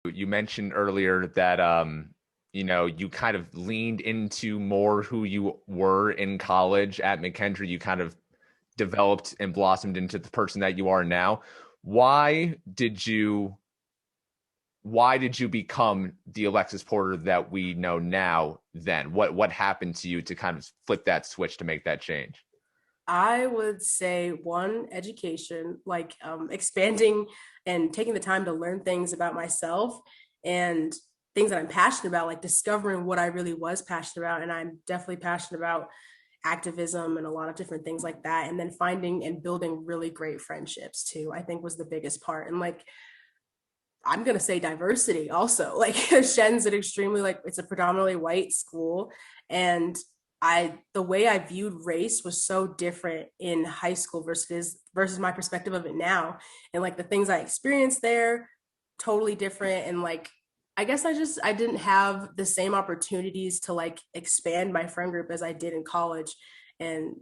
You mentioned earlier that you kind of leaned into more who you were in college at McKendree. You kind of developed and blossomed into the person that you are now. Why did you why did you become the Alexis Porter that we know now then? What happened to you to kind of flip that switch to make that change? I would say one, education, like expanding and taking the time to learn things about myself and things that I'm passionate about, like discovering what I really was passionate about. And I'm definitely passionate about activism and a lot of different things like that. And then finding and building really great friendships too, I think was the biggest part. And like, I'm going to say diversity also. Like Shen's an extremely like it's a predominantly white school, and the way I viewed race was so different in high school versus my perspective of it now, and like the things I experienced there totally different. And like I guess I didn't have the same opportunities to like expand my friend group as I did in college. And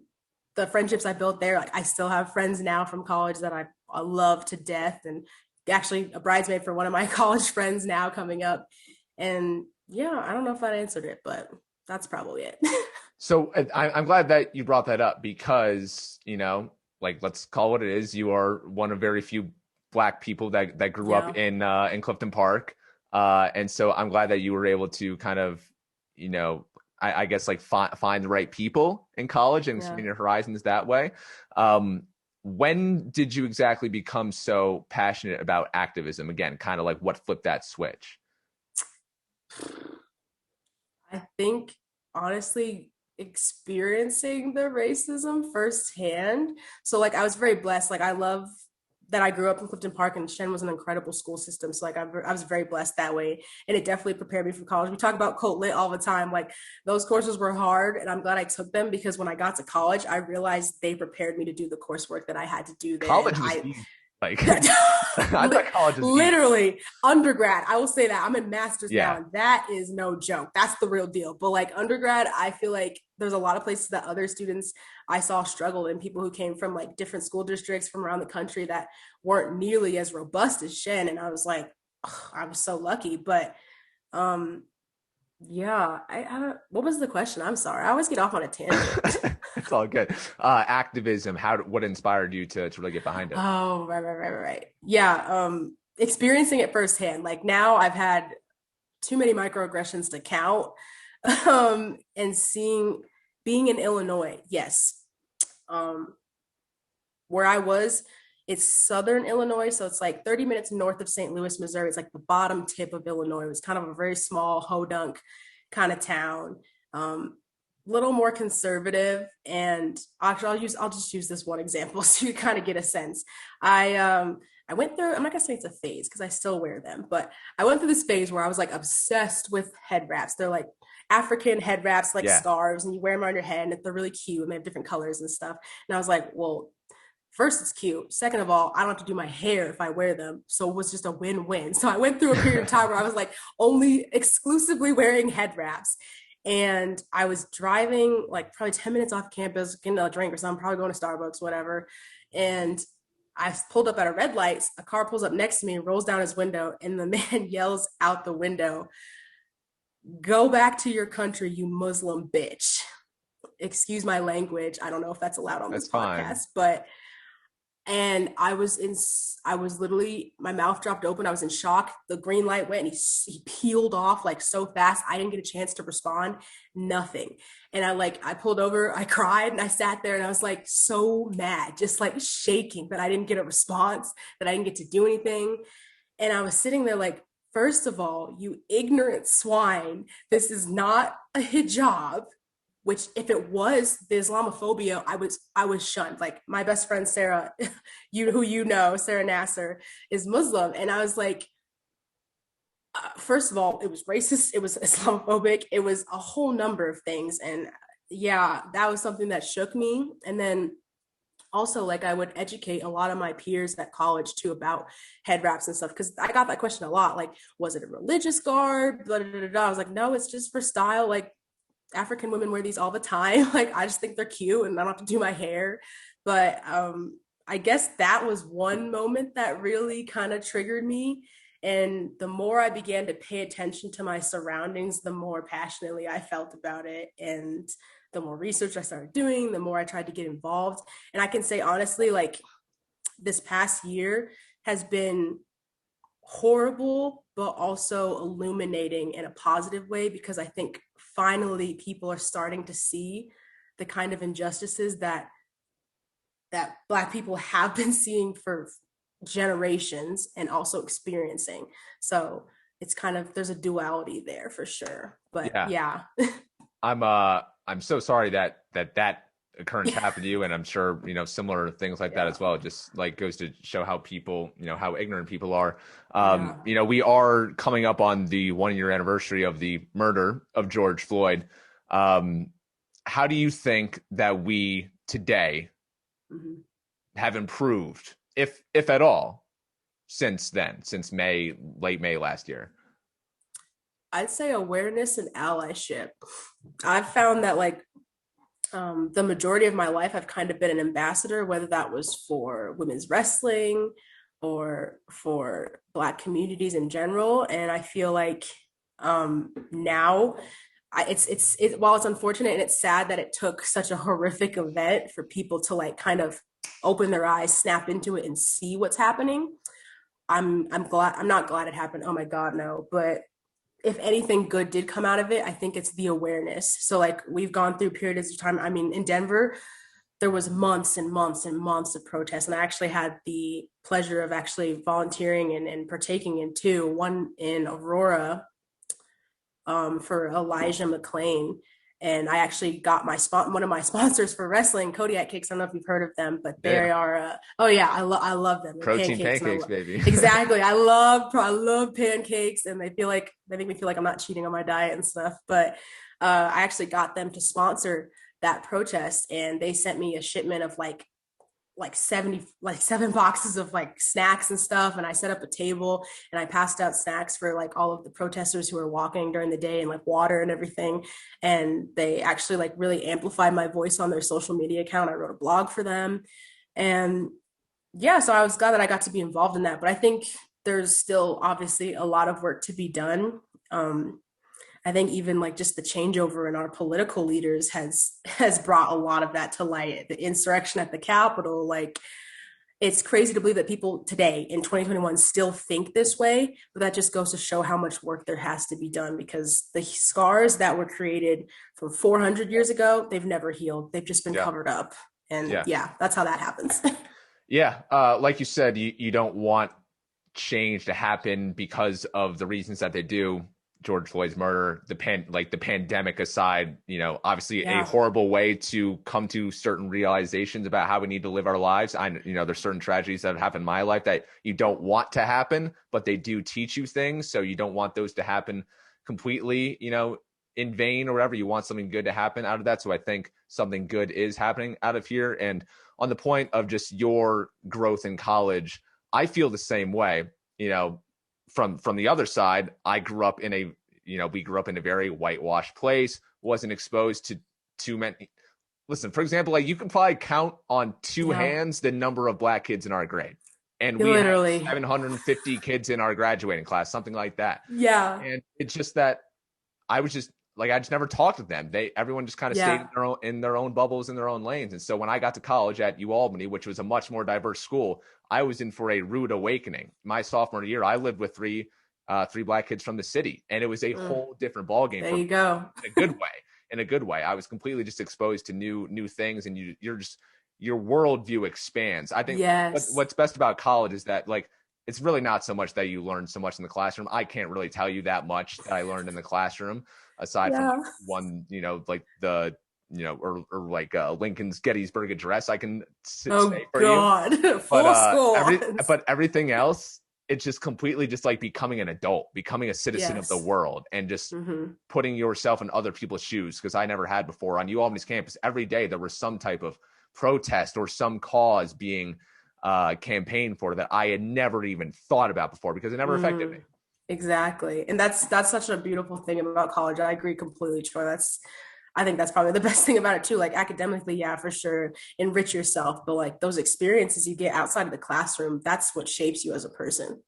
the friendships I built there, like I still have friends now from college that I love to death, and actually a bridesmaid for one of my college friends now coming up. And yeah, I don't know if that answered it, but that's probably it. So I'm glad that you brought that up because, like let's call it what it is. You are one of very few Black people that grew Yeah, up in Clifton Park. And so I'm glad that you were able to kind of, I guess like find the right people in college and yeah. expand your horizons that way. When did you exactly become so passionate about activism? Again, kind of like what flipped that switch? I think honestly experiencing the racism firsthand. So like I was very blessed. Like I love that I grew up in Clifton Park, and Shen was an incredible school system. So like I was very blessed that way, and it definitely prepared me for college. We talk about Colt Lit all the time. Like those courses were hard, and I'm glad I took them because when I got to college, I realized they prepared me to do the coursework that I had to do there. And College was I easy. Like I thought college was easy. literally undergrad, I will say that I'm in master's now, Yeah. and that is no joke. That's the real deal. But like undergrad, I feel like there's a lot of places that other students I saw struggle, and people who came from like different school districts from around the country that weren't nearly as robust as Shen. And I was like, ugh, I was so lucky. But um yeah, I don't, what was the question? I'm sorry, I always get off on a tangent. It's all good. Activism, what inspired you to really get behind it? Oh, right. Yeah, experiencing it firsthand. Like now I've had too many microaggressions to count. And being in Illinois, yes. Um, where I was, it's southern Illinois, so it's like 30 minutes north of St. Louis, Missouri. It's like the bottom tip of Illinois. It was kind of a very small hodunk kind of town. Little more conservative, and actually I'll just use this one example so you kind of get a sense. I went through, I'm not gonna say it's a phase because I still wear them, but I went through this phase where I was like obsessed with head wraps. They're like African head wraps, like Yeah. scarves, and you wear them around your head, and they're really cute and they have different colors and stuff. And I was like, well, first, it's cute. Second of all, I don't have to do my hair if I wear them. So it was just a win-win. So I went through a period of time where I was like only exclusively wearing head wraps. And I was driving like probably 10 minutes off campus, getting a drink or something, probably going to Starbucks, whatever. And I pulled up at a red light. A car pulls up next to me, rolls down his window, and the man yells out the window, "Go back to your country, you Muslim bitch." Excuse my language. I don't know if that's allowed on That's this fine. podcast, but and I was literally, my mouth dropped open. I was in shock. The green light went, and he peeled off like so fast. I didn't get a chance to respond. Nothing. And I pulled over. I cried, and I sat there, and I was like so mad, just like shaking that I didn't get a response, that I didn't get to do anything. And I was sitting there like, first of all, you ignorant swine, this is not a hijab. Which, if it was the Islamophobia, I was shunned. Like my best friend Sarah, Sarah Nasser, is Muslim, and I was like, first of all, it was racist, it was Islamophobic, it was a whole number of things, and yeah, that was something that shook me. And then also like I would educate a lot of my peers at college too about head wraps and stuff, because I got that question a lot, like, was it a religious garb, blah, blah, blah, blah. I was like, no, it's just for style. Like African women wear these all the time. Like I just think they're cute, and I don't have to do my hair. But I guess that was one moment that really kind of triggered me. And the more I began to pay attention to my surroundings, the more passionately I felt about it. And the more research I started doing, the more I tried to get involved. And I can say honestly, like this past year has been horrible, but also illuminating in a positive way, because I think finally people are starting to see the kind of injustices that Black people have been seeing for generations and also experiencing. So it's kind of, there's a duality there for sure. But Yeah. yeah. I'm so sorry that occurrence happened to you, and I'm sure similar things like that Yeah. as well. It just like goes to show how people, how ignorant people are. Yeah. We are coming up on the 1 year anniversary of the murder of George Floyd. Um, how do you think that we today Mm-hmm. have improved, if at all, since then, since late May last year? I'd say awareness and allyship. I've found that like the majority of my life, I've kind of been an ambassador, whether that was for women's wrestling or for Black communities in general. And I feel like now while it's unfortunate and it's sad that it took such a horrific event for people to like kind of open their eyes, snap into it, and see what's happening. I'm glad. I'm not glad it happened. Oh my God, no. But if anything good did come out of it, I think it's the awareness. So like we've gone through periods of time. I mean, in Denver, there was months and months and months of protests. And I actually had the pleasure of actually volunteering and partaking in two, one in Aurora for Elijah McClain. And I actually got one of my sponsors for wrestling, Kodiak Cakes. I don't know if you've heard of them, but they Yeah. are. Oh yeah, I love them. They're Protein pancakes, pancakes, baby. exactly. I love pancakes, and they make me feel like I'm not cheating on my diet and stuff. But I actually got them to sponsor that protest, and they sent me a shipment of like 70 like 7 boxes of like snacks and stuff, and I set up a table and I passed out snacks for like all of the protesters who were walking during the day, and like water and everything. And they actually like really amplified my voice on their social media account. I wrote a blog for them. And yeah, so I was glad that I got to be involved in that, but I think there's still obviously a lot of work to be done. I think even like just the changeover in our political leaders has brought a lot of that to light. The insurrection at the Capitol, like it's crazy to believe that people today in 2021 still think this way, but that just goes to show how much work there has to be done, because the scars that were created from 400 years ago, they've never healed. They've just been Yeah. covered up. And Yeah. yeah, that's how that happens. Yeah. Like you said, you don't want change to happen because of the reasons that they do. George Floyd's murder, the pandemic aside, obviously a Yeah. horrible way to come to certain realizations about how we need to live our lives. There's certain tragedies that have happened in my life that you don't want to happen, but they do teach you things. So you don't want those to happen completely, in vain or whatever. You want something good to happen out of that. So I think something good is happening out of here. And on the point of just your growth in college, I feel the same way, from the other side. I grew up we grew up in a very whitewashed place, wasn't exposed to too many. Listen, for example, like you can probably count on two Yeah. hands the number of Black kids in our grade. And we had Literally. 750 kids in our graduating class, something like that. Yeah. And it's just that I just never talked to them. Everyone just kind of stayed Yeah. in their own bubbles, in their own lanes. And so when I got to college at U.Albany, which was a much more diverse school, I was in for a rude awakening. My sophomore year, I lived with three Black kids from the city, and it was a whole different ballgame There for you me, go. in a good way. In a good way, I was completely just exposed to new things, and your worldview expands. I think Yes. what's best about college is that like it's really not so much that you learn so much in the classroom. I can't really tell you that much that I learned in the classroom, aside from Yeah. like, one, like the or like Lincoln's Gettysburg Address. I can Oh say for you, God. but Full school. everything else, it's just completely just like becoming an adult, becoming a citizen of the Yes. world, and just putting yourself in other people's shoes. Because I never had before. On U.Albany's campus, every day there was some type of protest or some cause being campaigned for that I had never even thought about before, because it never affected me. Exactly. And that's such a beautiful thing about college. I agree completely, Troy. I think that's probably the best thing about it too. Like academically, yeah, for sure, enrich yourself, but like those experiences you get outside of the classroom, that's what shapes you as a person.